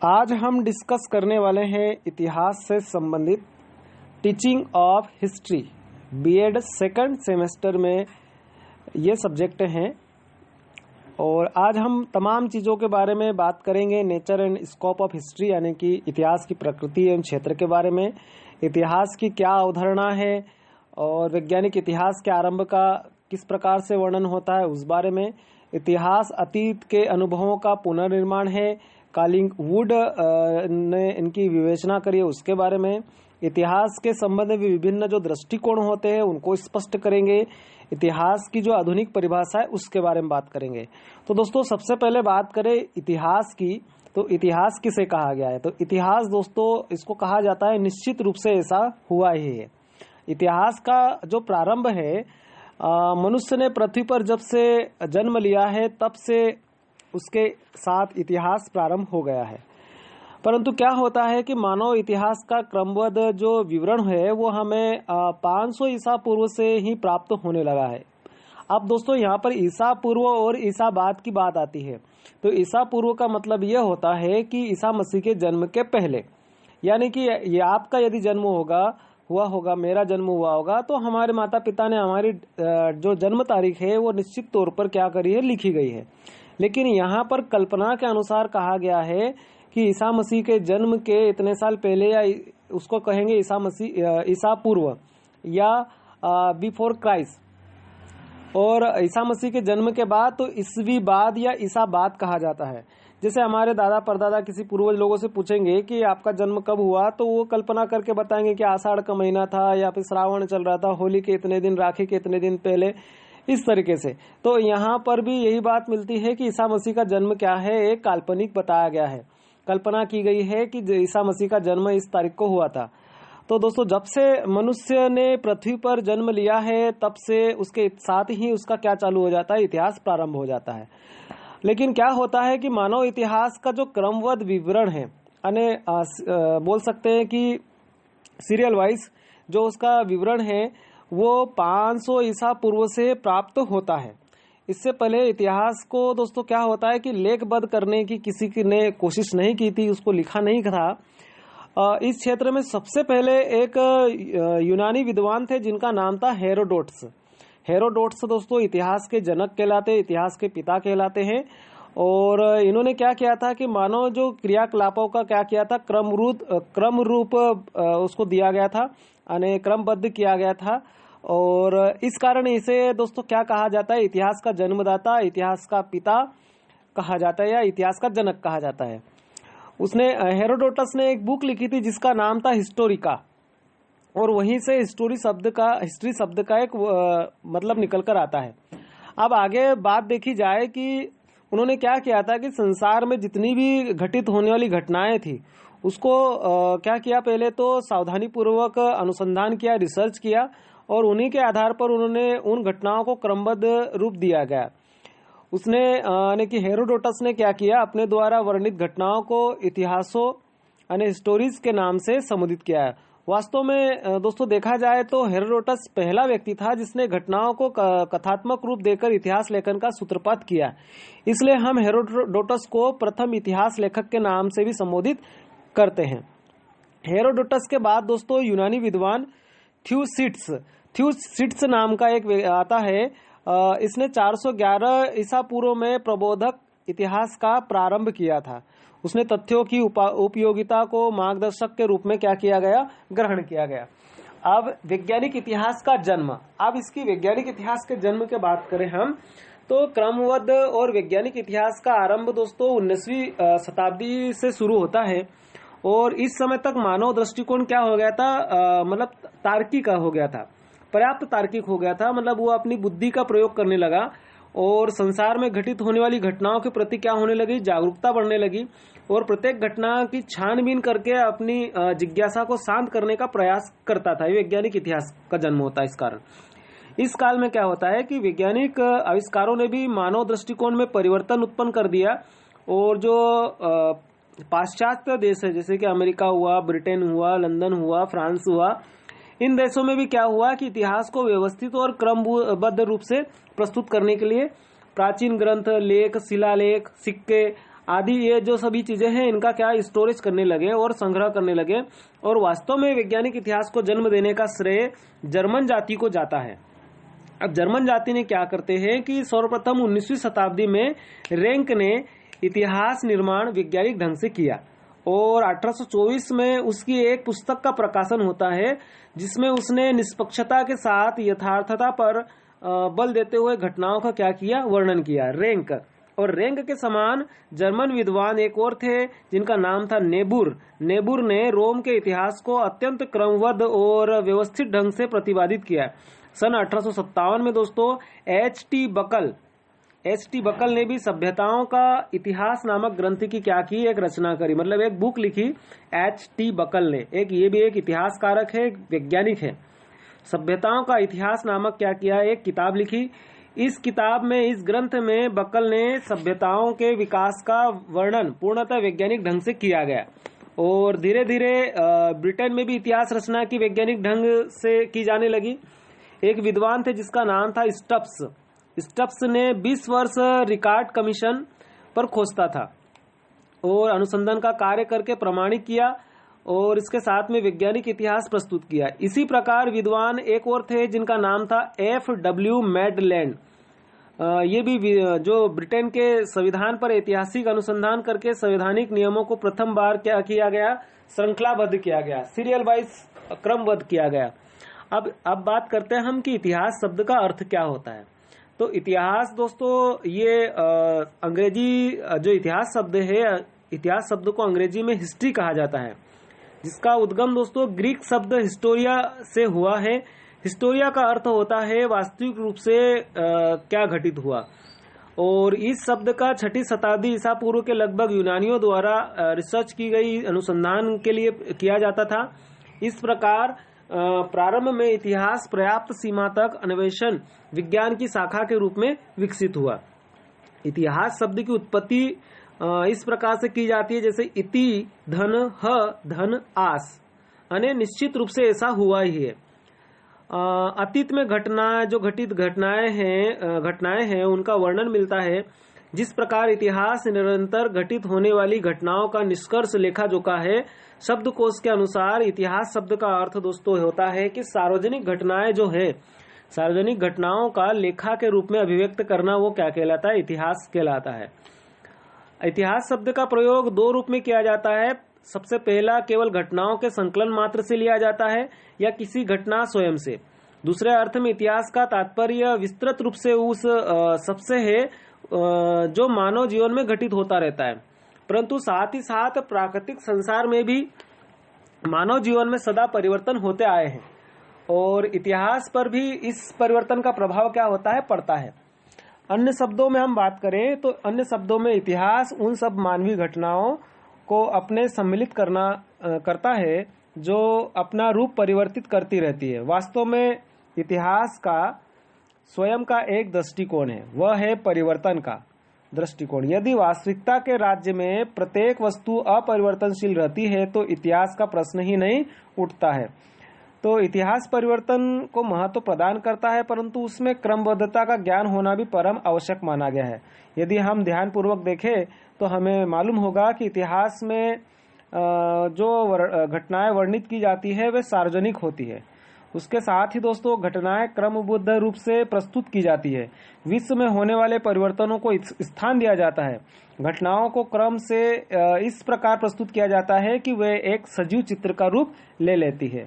आज हम डिस्कस करने वाले हैं इतिहास से संबंधित teaching of history. BEd second semester में ये सब्जेक्ट हैं और आज हम तमाम चीज़ों के बारे में बात करेंगे। Nature and scope of history यानी कि इतिहास की प्रकृति एवं क्षेत्र के बारे में, इतिहास की क्या अवधारणा है और वैज्ञानिक इतिहास के आरंभ का किस प्रकार से वर्णन होता है उस बारे में, इतिहास अतीत के अनुभवों का पुनर्निर्माण है, कालिंग वुड ने इनकी विवेचना करी है उसके बारे में, इतिहास के संबंध में विभिन्न जो दृष्टिकोण होते हैं उनको स्पष्ट करेंगे, इतिहास की जो आधुनिक परिभाषा है उसके बारे में बात करेंगे। तो दोस्तों सबसे पहले बात करें इतिहास की, तो इतिहास किसे कहा गया है? तो इतिहास दोस्तों इसको कहा जाता है, निश्चित रूप से ऐसा हुआ ही है। इतिहास का जो प्रारंभ है, मनुष्य ने पृथ्वी पर जब से जन्म लिया है तब से उसके साथ इतिहास प्रारंभ हो गया है। परंतु क्या होता है कि मानव इतिहास का क्रमबद्ध जो विवरण है वो हमें 500 ईसा पूर्व से ही प्राप्त होने लगा है। अब दोस्तों यहाँ पर ईसा पूर्व और ईसा बाद की बात आती है। तो ईसा पूर्व का मतलब यह होता है कि ईसा मसीह के जन्म के पहले, यानी कि ये आपका यदि जन्म हुआ होगा, मेरा जन्म हुआ होगा, तो हमारे माता पिता ने हमारी जो जन्म तारीख है वो निश्चित तौर पर क्या करी है, लिखी गई है। लेकिन यहाँ पर कल्पना के अनुसार कहा गया है कि ईसा मसीह के जन्म के इतने साल पहले, या उसको कहेंगे ईसा पूर्व या बिफोर क्राइस्ट, और ईसा मसीह के जन्म के बाद तो ईसवी बाद या ईसा बाद कहा जाता है। जैसे हमारे दादा परदादा किसी पूर्वज लोगों से पूछेंगे कि आपका जन्म कब हुआ, तो वो कल्पना करके बताएंगे कि आषाढ़ का महीना था या फिर श्रावण चल रहा था, होली के इतने दिन, राखी के इतने दिन पहले, इस तरीके से। तो यहाँ पर भी यही बात मिलती है कि ईसा मसीह का जन्म क्या है, एक काल्पनिक बताया गया है, कल्पना की गई है कि ईसा मसीह का जन्म इस तारीख को हुआ था। तो दोस्तों जब से मनुष्य ने पृथ्वी पर जन्म लिया है तब से उसके साथ ही उसका क्या चालू हो जाता है, इतिहास प्रारंभ हो जाता है। लेकिन क्या होता है कि मानव इतिहास का जो क्रमबद्ध विवरण है, बोल सकते हैं कि सीरियल वाइज जो उसका विवरण है वो 500 ईसा पूर्व से प्राप्त होता है। इससे पहले इतिहास को दोस्तों क्या होता है कि लेखबद्ध करने की किसी ने कोशिश नहीं की थी, उसको लिखा नहीं था। इस क्षेत्र में सबसे पहले एक यूनानी विद्वान थे जिनका नाम था हेरोडोटस। हेरोडोटस दोस्तों इतिहास के जनक कहलाते, इतिहास के पिता कहलाते हैं। और इन्होंने क्या किया था कि मानव जो क्रियाकलापों का क्या किया था, क्रम रूप उसको दिया गया था, यानी क्रमबद्ध किया गया था। और इस कारण इसे दोस्तों क्या कहा जाता है, इतिहास का जन्मदाता, इतिहास का पिता कहा जाता है या इतिहास का जनक कहा जाता है। उसने हेरोडोटस ने एक बुक लिखी थी जिसका नाम था हिस्टोरिका, और वहीं से हिस्ट्री शब्द का एक मतलब निकल कर आता है। अब आगे बात देखी जाए कि उन्होंने क्या किया था कि संसार में जितनी भी घटित होने वाली घटनाएं थी उसको क्या किया, पहले तो सावधानी पूर्वक अनुसंधान किया, रिसर्च किया, और उन्हीं के आधार पर उन्होंने उन घटनाओं को क्रमबद्ध रूप दिया गया। उसने यानी कि हेरोडोटस ने क्या किया, अपने द्वारा वर्णित घटनाओं को इतिहासों यानी स्टोरीज के नाम से संबोधित किया है। वास्तव में दोस्तों देखा जाए तो हेरोडोटस पहला व्यक्ति था जिसने घटनाओं को कथात्मक रूप देकर इतिहास लेखन का सूत्रपात किया। इसलिए हम हेरोडोटस को प्रथम इतिहास लेखक के नाम से भी संबोधित करते हैं। हेरोडोटस के बाद दोस्तों यूनानी विद्वान थ्यूसिड्स नाम का एक आता है। इसने 411 ईसा पूर्व में प्रबोधक इतिहास का प्रारंभ किया था। उसने तथ्यों की उपयोगिता को मार्गदर्शक के रूप में क्या किया गया, ग्रहण किया गया। अब वैज्ञानिक इतिहास का जन्म, अब इसकी वैज्ञानिक इतिहास के जन्म की बात करें हम, तो क्रमबद्ध और वैज्ञानिक इतिहास का आरंभ दोस्तों 19वीं शताब्दी से शुरू होता है। और इस समय तक मानव दृष्टिकोण क्या हो गया था, मतलब तार्किक हो गया था, पर्याप्त तार्किक हो गया था। मतलब वो अपनी बुद्धि का प्रयोग करने लगा और संसार में घटित होने वाली घटनाओं के प्रति क्या होने लगी, जागरूकता बढ़ने लगी, और प्रत्येक घटना की छानबीन करके अपनी जिज्ञासा को शांत करने का प्रयास करता था। वैज्ञानिक इतिहास का जन्म होता है। इस कारण इस काल में क्या होता है कि वैज्ञानिक आविष्कारों ने भी मानव दृष्टिकोण में परिवर्तन उत्पन्न कर दिया। और जो पाश्चात्य देश है, जैसे कि अमेरिका हुआ, ब्रिटेन हुआ, लंदन हुआ, फ्रांस हुआ, इन देशों में भी क्या हुआ कि इतिहास को व्यवस्थित और क्रमबद्ध रूप से प्रस्तुत करने के लिए प्राचीन ग्रंथ, लेख, शिलालेख, सिक्के आदि, ये जो सभी चीजें हैं इनका क्या स्टोरेज करने लगे और संग्रह करने लगे। और वास्तव में वैज्ञानिक इतिहास को जन्म देने का श्रेय जर्मन जाति को जाता है। अब जर्मन जाति ने क्या करते हैं कि सर्वप्रथम 19वीं शताब्दी में रैंक ने इतिहास निर्माण वैज्ञानिक ढंग से किया और 1824 में उसकी एक पुस्तक का प्रकाशन होता है जिसमें उसने निष्पक्षता के साथ यथार्थता पर बल देते हुए घटनाओं का क्या किया, वर्णन किया, रैंक। और रैंक के समान जर्मन विद्वान एक और थे जिनका नाम था नेबुर। नेबुर ने रोम के इतिहास को अत्यंत क्रमबद्ध और व्यवस्थित ढंग से प्रतिपादित किया। सन 1857 में दोस्तों एच.टी. बकल ने भी सभ्यताओं का इतिहास नामक ग्रंथ की क्या की, एक रचना करी, मतलब एक बुक लिखी एच.टी. बकल ने। ये भी एक इतिहासकारक है, वैज्ञानिक है। सभ्यताओं का इतिहास नामक क्या किया, एक किताब लिखी। इस किताब में, इस ग्रंथ में बकल ने सभ्यताओं के विकास का वर्णन पूर्णतः वैज्ञानिक ढंग से किया गया। और धीरे धीरे ब्रिटेन में भी इतिहास रचना की वैज्ञानिक ढंग से की जाने लगी। एक विद्वान थे जिसका नाम था स्टप्स ने 20 वर्ष रिकार्ड कमीशन पर खोजता था और अनुसंधान का कार्य करके प्रमाणित किया और इसके साथ में वैज्ञानिक इतिहास प्रस्तुत किया। इसी प्रकार विद्वान एक और थे जिनका नाम था F.W. मैडलैंड। ये भी जो ब्रिटेन के संविधान पर ऐतिहासिक अनुसंधान करके संवैधानिक नियमों को प्रथम बार क्या किया गया, श्रृंखलाबद्ध किया गया, सीरियल वाइज क्रमबद्ध किया गया। अब बात करते हैं हम कि इतिहास शब्द का अर्थ क्या होता है। तो इतिहास दोस्तों, ये अंग्रेजी जो इतिहास शब्द है, इतिहास शब्द को अंग्रेजी में हिस्ट्री कहा जाता है, जिसका उद्गम दोस्तों ग्रीक शब्द हिस्टोरिया से हुआ है। हिस्टोरिया का अर्थ होता है वास्तविक रूप से क्या घटित हुआ। और इस शब्द का 6वीं शताब्दी ईसा पूर्व के लगभग यूनानियों द्वारा रिसर्च की गई अनुसंधान के लिए किया जाता था। इस प्रकार प्रारंभ में इतिहास पर्याप्त सीमा तक अन्वेषण विज्ञान की शाखा के रूप में विकसित हुआ। इतिहास शब्द की उत्पत्ति इस प्रकार से की जाती है जैसे इति धन ह धन आस, यानी निश्चित रूप से ऐसा हुआ ही है। अतीत में जो घटित घटनाएं हैं उनका वर्णन मिलता है। जिस प्रकार इतिहास निरंतर घटित होने वाली घटनाओं का निष्कर्ष लेखा जोखा है। शब्दकोश के अनुसार इतिहास शब्द का अर्थ दोस्तों होता है कि सार्वजनिक घटनाएं जो है, सार्वजनिक घटनाओं का लेखा के रूप में अभिव्यक्त करना, वो क्या कहलाता है, इतिहास कहलाता है। इतिहास शब्द का प्रयोग दो रूप में किया जाता है। सबसे पहला केवल घटनाओं के संकलन मात्र से लिया जाता है या किसी घटना स्वयं से। दूसरे अर्थ में इतिहास का तात्पर्य विस्तृत रूप से उस सबसे है जो मानव जीवन में घटित होता रहता है, परंतु साथ ही साथ प्राकृतिक संसार में भी मानव जीवन में सदा परिवर्तन होते आए हैं और इतिहास पर भी इस परिवर्तन का प्रभाव क्या होता है, पड़ता है। अन्य शब्दों में हम बात करें तो अन्य शब्दों में इतिहास उन सब मानवीय घटनाओं को अपने सम्मिलित करता है जो अपना रूप परिवर्तित करती रहती है। वास्तव में इतिहास का स्वयं का एक दृष्टिकोण है, वह है परिवर्तन का दृष्टिकोण। यदि वास्तविकता के राज्य में प्रत्येक वस्तु अपरिवर्तनशील रहती है तो इतिहास का प्रश्न ही नहीं उठता है। तो इतिहास परिवर्तन को महत्व प्रदान करता है, परंतु उसमें क्रमबद्धता का ज्ञान होना भी परम आवश्यक माना गया है। यदि हम ध्यानपूर्वक देखें तो हमें मालूम होगा कि इतिहास में जो घटनाएं वर्णित की जाती है वे सार्वजनिक होती है। उसके साथ ही दोस्तों घटनाएं क्रमबद्ध रूप से प्रस्तुत की जाती है। विश्व में होने वाले परिवर्तनों को स्थान दिया जाता है। घटनाओं को क्रम से इस प्रकार प्रस्तुत किया जाता है कि वे एक सजीव चित्र का रूप ले लेती है।